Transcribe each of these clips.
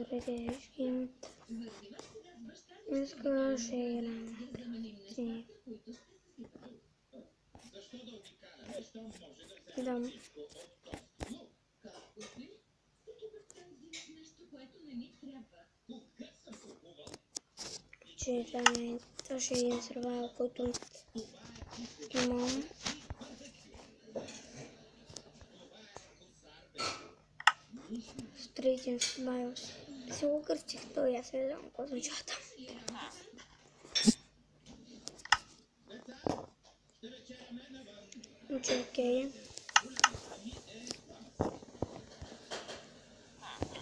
заради всички. Днеска ще играем си. Да. Че това ще е един сервайвъл, който имам. Строителен сервайвъл. Си го кръстих, той аз не знам какво означава там. Че окей.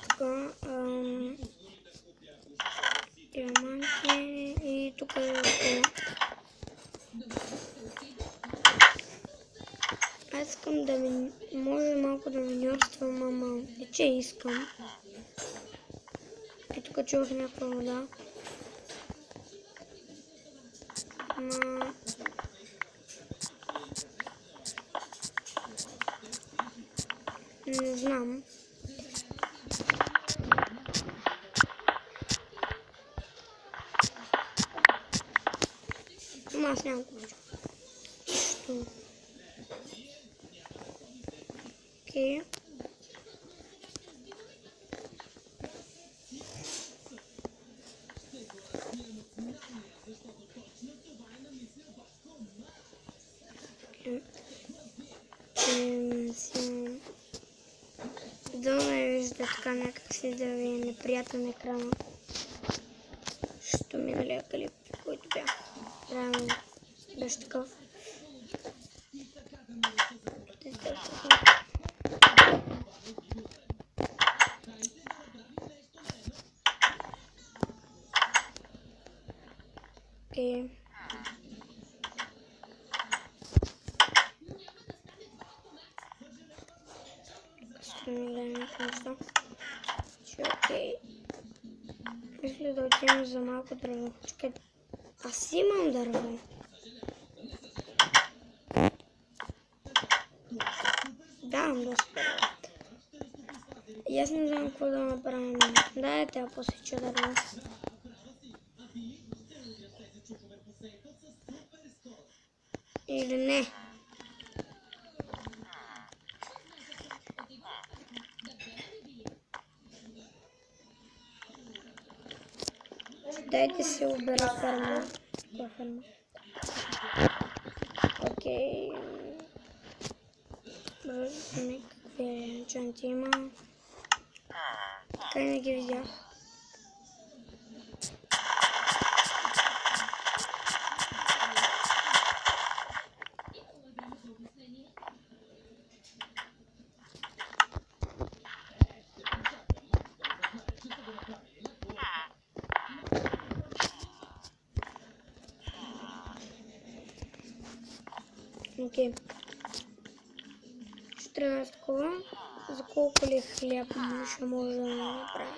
Така, диаманти и тук е окей. Аз искам да ми, може малко да миньорствам, ама не че искам. И тук чувах някаква вода. Ама... не знам. Ама аз нямам ключ. Що? Окей. Да ме вижда така някакси да ви е неприятен екрана. Защото миналия клип, който бях правил, беше такъв. Окей. Окей. Мисля да отидем за малко дърво. Чакай, аз имам дърво. Да, имам доста. И аз не знам какво да направим. Дайте да посеча дърво. Или не. Дайте се убера ферма. Това ферма. Окей. Бързаме какви енчанти има. Така не ги видях. Окей. 14 такова. За колко ли хляб ще може да направим?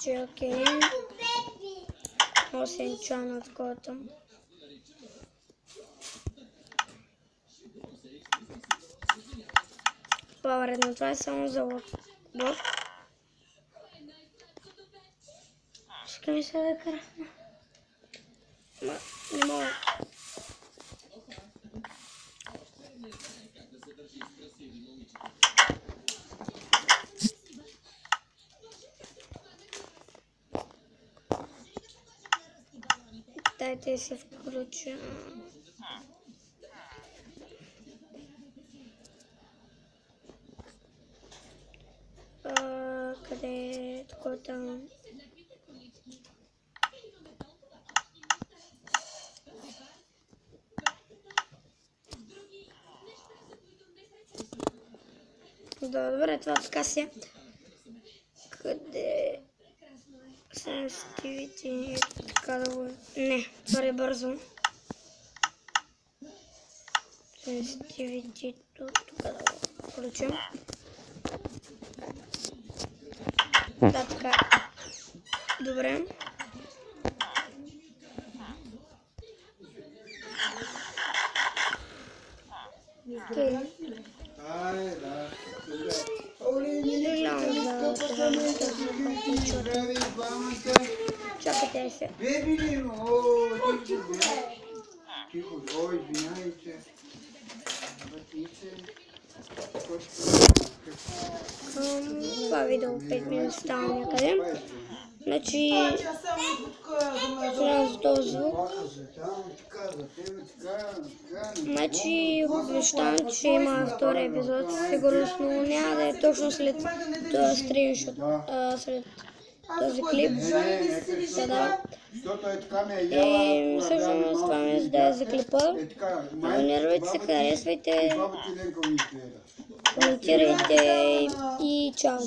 Че окей. 8 чана от кота. По-вредно, това е само за лък. Ще ми се да крахна. Не мога. Дайте се включа. Къде е такова там? Добре, това така си. Къде са стивите? Така да го... Не, твърде бързо. Сенситивитето, тук да го включим. Да, така. Добре. Чакайте се. Това видео 5 минути става някъде. Значи, за този звук. Значи, обещавам, че има втори епизод, сигурно, но няма да е точно след този скриншот, след този клип. Да. И всъщност това ми да е за клипа. Абонирайте се, харесвайте, коментирайте и чао!